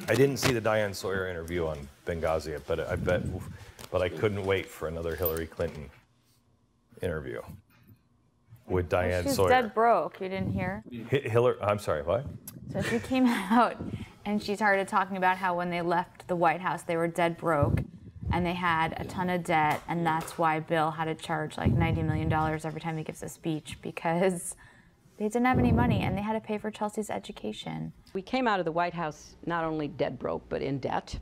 I didn't see the Diane Sawyer interview on Benghazi, but I couldn't wait for another Hillary Clinton interview with Diane She's Sawyer. dead broke. You didn't hear? Hillary, I'm sorry, what? So she came out and she started talking about how when they left the White House, they were dead broke and they had a ton of debt, and that's why Bill had to charge like $90 million every time he gives a speech, because they didn't have any money and they had to pay for Chelsea's education. We came out of the White House not only dead broke, but in debt.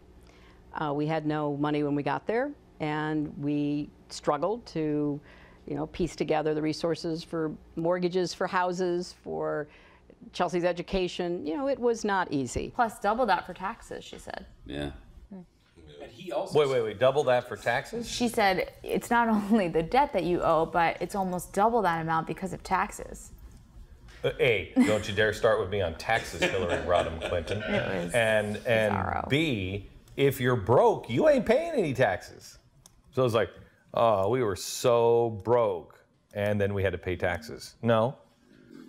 We had no money when we got there, and we struggled to, piece together the resources for mortgages, for houses, for Chelsea's education. It was not easy. Plus double that for taxes, she said. Yeah. And he also Wait, double that for taxes? She said it's not only the debt that you owe, but it's almost double that amount because of taxes. A, don't you dare start with me on taxes, Hillary Rodham Clinton. It was and bizarro. B, if you're broke, you ain't paying any taxes. So it's like, oh, we were so broke, and then we had to pay taxes. No.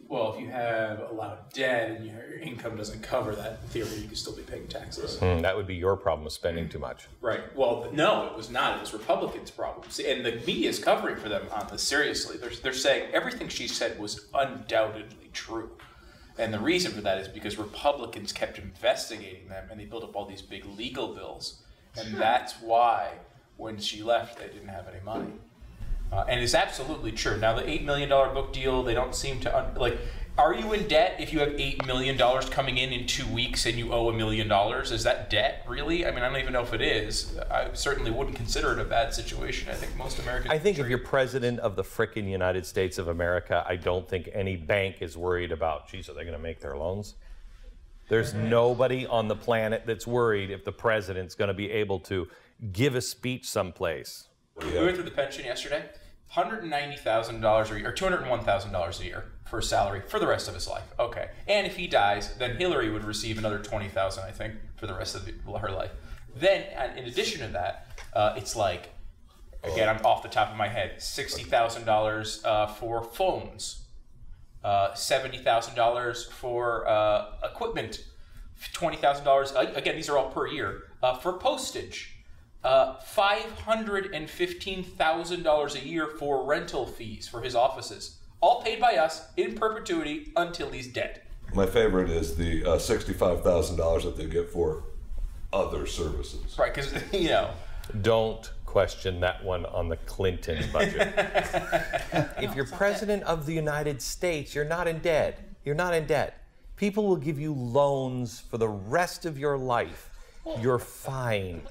Well, if you have a lot of debt and your income doesn't cover that, in theory, you can still be paying taxes. That would be your problem of spending too much. Right. Well, no, it was not. It was Republicans' problem. And the media is covering for them on this seriously. They're saying everything she said was undoubtedly true. And the reason for that is because Republicans kept investigating them, and they built up all these big legal bills. And that's why, when she left, they didn't have any money. And it's absolutely true. Now, the $8 million book deal, they don't seem to, are you in debt if you have $8 million coming in 2 weeks and you owe $1 million? Is that debt, really? I mean, I don't even know if it is. I certainly wouldn't consider it a bad situation. I think most Americans... I think if you're president of the frickin' United States of America, I don't think any bank is worried about, geez, are they going to make their loans? There's nobody on the planet that's worried if the president's going to be able to give a speech someplace. We went through the pension yesterday. $190,000 a year, or $201,000 a year for a salary for the rest of his life. Okay. And if he dies, then Hillary would receive another $20,000, I think, for the rest of her life. Then, in addition to that, it's like, again, I'm off the top of my head, $60,000 for phones, $70,000 for equipment, $20,000, again, these are all per year, for postage. $515,000 a year for rental fees for his offices, all paid by us in perpetuity until he's dead. My favorite is the $65,000 that they get for other services. Right, because, Don't question that one on the Clinton budget. If you're president of the United States, you're not in debt. You're not in debt. People will give you loans for the rest of your life. You're fine.